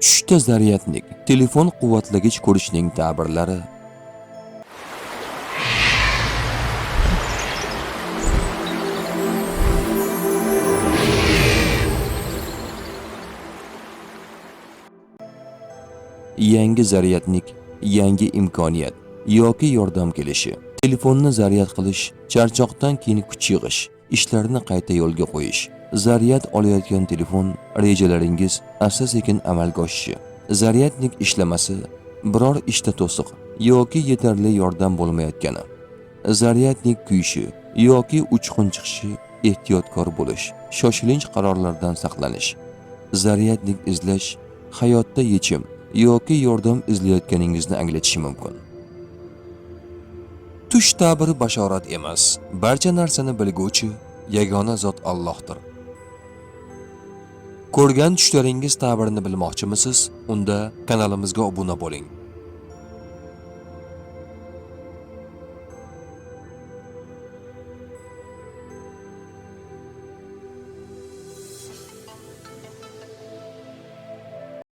Tushda zaryadnik, telefon quvvatlagich ko'rishning ta'birlari. Yangi zaryadnik, yangi imkoniyat yoki yordam kelishi. Telefonni zaryad qilish, charchoqdan keyin kuch yig'ish, ishlarni qayta yo'lga qo'yish. Zaryad olayotgan telefon rejalaringiz asta-sekin amalga oshishi. Zaryadnik ishlamasi, biror ishda to'siq yoki yetarli yordam bo'lmayotgani. Zaryadnik kuyishi yoki uchqun chiqishi, ehtiyotkor bo'lish, shoshilinch qarorlardan saqlanish. Zaryadnik izlash hayotda yechim yoki yordam izlayotganingizni anglatishi mumkin. Tush ta'biri bashorat emas, barcha narsani bilguvchi yagona zot Allohdir. Ko'rgan tushlaringiz ta'birini bilmoqchimisiz? Unda kanalimizga obuna bo'ling.